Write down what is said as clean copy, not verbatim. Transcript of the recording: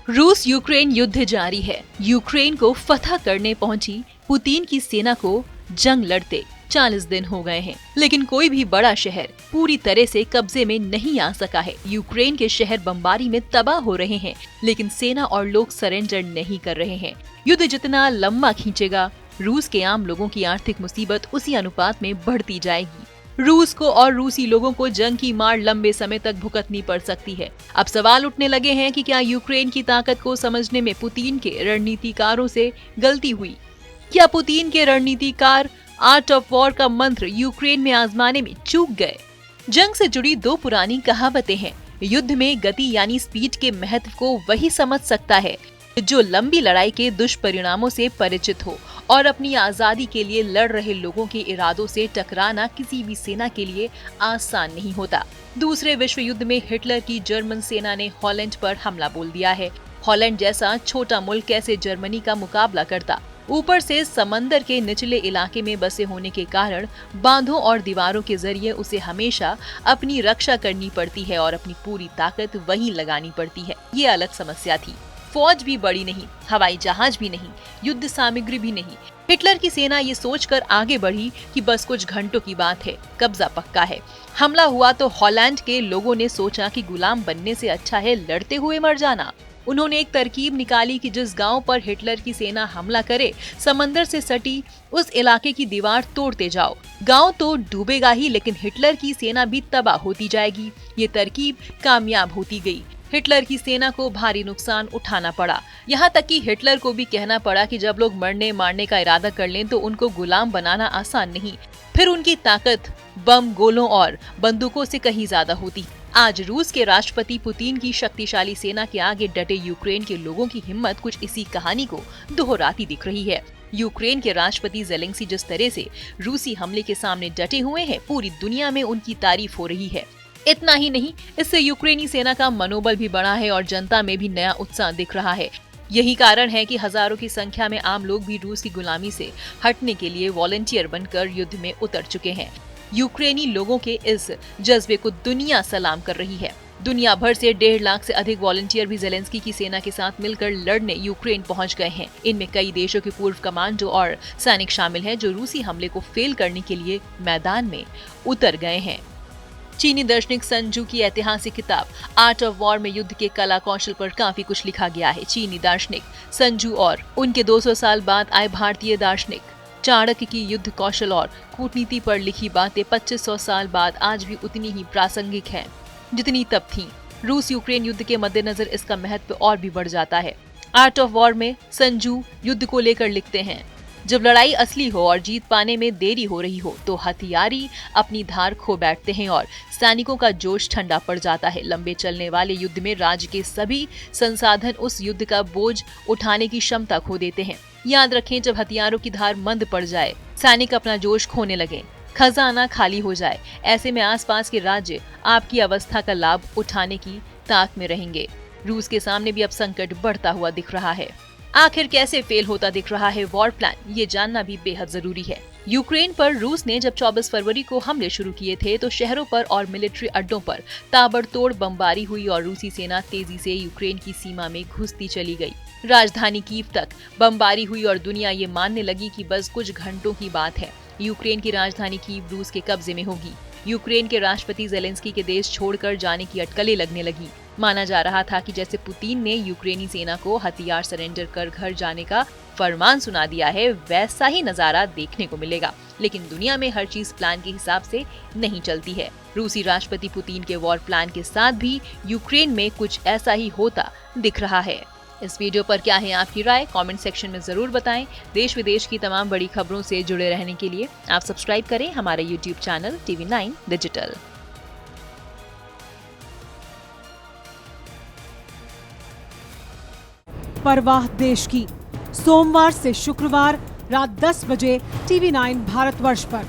रूस यूक्रेन युद्ध जारी है। यूक्रेन को फतह करने पहुंची पुतिन की सेना को जंग लड़ते 40 दिन हो गए हैं, लेकिन कोई भी बड़ा शहर पूरी तरह से कब्जे में नहीं आ सका है। यूक्रेन के शहर बमबारी में तबाह हो रहे हैं, लेकिन सेना और लोग सरेंडर नहीं कर रहे हैं। युद्ध जितना लंबा खींचेगा, रूस के आम लोगों की आर्थिक मुसीबत उसी अनुपात में बढ़ती जाएगी। रूस को और रूसी लोगों को जंग की मार लंबे समय तक भुगतनी पड़ सकती है। अब सवाल उठने लगे हैं कि क्या यूक्रेन की ताकत को समझने में पुतिन के रणनीतिकारों से गलती हुई? क्या पुतिन के रणनीतिकार आर्ट ऑफ वॉर का मंत्र यूक्रेन में आजमाने में चूक गए? जंग से जुड़ी दो पुरानी कहावतें हैं। युद्ध में गति यानी स्पीड के महत्व को वही समझ सकता है जो लंबी लड़ाई के दुष्परिणामों से परिचित हो, और अपनी आजादी के लिए लड़ रहे लोगों के इरादों से टकराना किसी भी सेना के लिए आसान नहीं होता। दूसरे विश्व युद्ध में हिटलर की जर्मन सेना ने हॉलैंड पर हमला बोल दिया है। हॉलैंड जैसा छोटा मुल्क कैसे जर्मनी का मुकाबला करता? ऊपर से समंदर के निचले इलाके में बसे होने के कारण बांधों और दीवारों के जरिए उसे हमेशा अपनी रक्षा करनी पड़ती है और अपनी पूरी ताकत वहीं लगानी पड़ती है। ये अलग समस्या थी। फौज भी बड़ी नहीं, हवाई जहाज भी नहीं, युद्ध सामग्री भी नहीं। हिटलर की सेना ये सोचकर आगे बढ़ी कि बस कुछ घंटों की बात है, कब्जा पक्का है। हमला हुआ तो हॉलैंड के लोगों ने सोचा कि गुलाम बनने से अच्छा है लड़ते हुए मर जाना। उन्होंने एक तरकीब निकाली कि जिस गांव पर हिटलर की सेना हमला करे, समंदर से सटी उस इलाके की दीवार तोड़ते जाओ। गांव तो डूबेगा ही, लेकिन हिटलर की सेना भी तबाह होती जाएगी। ये तरकीब कामयाब होती गई। हिटलर की सेना को भारी नुकसान उठाना पड़ा। यहाँ तक कि हिटलर को भी कहना पड़ा कि जब लोग मरने मारने का इरादा कर लें तो उनको गुलाम बनाना आसान नहीं। फिर उनकी ताकत बम, गोलों और बंदूकों से कहीं ज्यादा होती। आज रूस के राष्ट्रपति पुतिन की शक्तिशाली सेना के आगे डटे यूक्रेन के लोगों की हिम्मत कुछ इसी कहानी को दोहराती दिख रही है। यूक्रेन के राष्ट्रपति जेलेंस्की जिस तरह से रूसी हमले के सामने डटे हुए हैं, पूरी दुनिया में उनकी तारीफ हो रही है। इतना ही नहीं, इससे यूक्रेनी सेना का मनोबल भी बढ़ा है और जनता में भी नया उत्साह दिख रहा है। यही कारण है कि हजारों की संख्या में आम लोग भी रूस की गुलामी से हटने के लिए वॉलंटियर बनकर युद्ध में उतर चुके हैं। यूक्रेनी लोगों के इस जज्बे को दुनिया सलाम कर रही है। दुनिया भर से 1.5 लाख से अधिक वॉलंटियर भी जेलेंस्की की सेना के साथ मिलकर लड़ने यूक्रेन पहुंच गए हैं। इनमें कई देशों के पूर्व कमांडो और सैनिक शामिल हैं जो रूसी हमले को फेल करने के लिए मैदान में उतर गए हैं। चीनी दार्शनिक सन जू की ऐतिहासिक किताब आर्ट ऑफ वॉर में युद्ध के कला कौशल पर काफी कुछ लिखा गया है। चीनी दार्शनिक सन जू और उनके 200 साल बाद आए भारतीय दार्शनिक चाणक्य की युद्ध कौशल और कूटनीति पर लिखी बातें 2500 साल बाद आज भी उतनी ही प्रासंगिक हैं जितनी तब थीं। रूस यूक्रेन युद्ध के मद्देनजर इसका महत्व और भी बढ़ जाता है। आर्ट ऑफ वॉर में सन जू युद्ध को लेकर लिखते हैं, जब लड़ाई असली हो और जीत पाने में देरी हो रही हो तो हथियारी अपनी धार खो बैठते हैं और सैनिकों का जोश ठंडा पड़ जाता है। लंबे चलने वाले युद्ध में राज्य के सभी संसाधन उस युद्ध का बोझ उठाने की क्षमता खो देते हैं। याद रखें, जब हथियारों की धार मंद पड़ जाए, सैनिक अपना जोश खोने लगे, खजाना खाली हो जाए, ऐसे में आसपास के राज्य आपकी अवस्था का लाभ उठाने की ताक में रहेंगे। रूस के सामने भी अब संकट बढ़ता हुआ दिख रहा है। आखिर कैसे फेल होता दिख रहा है वॉर प्लान, ये जानना भी बेहद जरूरी है। यूक्रेन पर रूस ने जब 24 फरवरी को हमले शुरू किए थे तो शहरों पर और मिलिट्री अड्डों पर ताबड़तोड़ बमबारी हुई और रूसी सेना तेजी से यूक्रेन की सीमा में घुसती चली गई। राजधानी कीव तक बमबारी हुई और दुनिया ये मानने लगी कि बस कुछ घंटों की बात है, यूक्रेन की राजधानी कीव रूस के कब्जे में होगी। यूक्रेन के राष्ट्रपति जेलेंस्की के देश छोड़कर जाने की अटकलें लगने लगी। माना जा रहा था कि जैसे पुतिन ने यूक्रेनी सेना को हथियार सरेंडर कर घर जाने का फरमान सुना दिया है, वैसा ही नजारा देखने को मिलेगा। लेकिन दुनिया में हर चीज प्लान के हिसाब से नहीं चलती है। रूसी राष्ट्रपति पुतिन के वॉर प्लान के साथ भी यूक्रेन में कुछ ऐसा ही होता दिख रहा है। इस वीडियो पर क्या है आपकी राय, कमेंट सेक्शन में जरूर बताएं। देश विदेश की तमाम बड़ी खबरों से जुड़े रहने के लिए आप सब्सक्राइब करें हमारा यूट्यूब चैनल TV9 डिजिटल। परवाह देश की, सोमवार से शुक्रवार रात 10 बजे TV9 भारतवर्ष पर।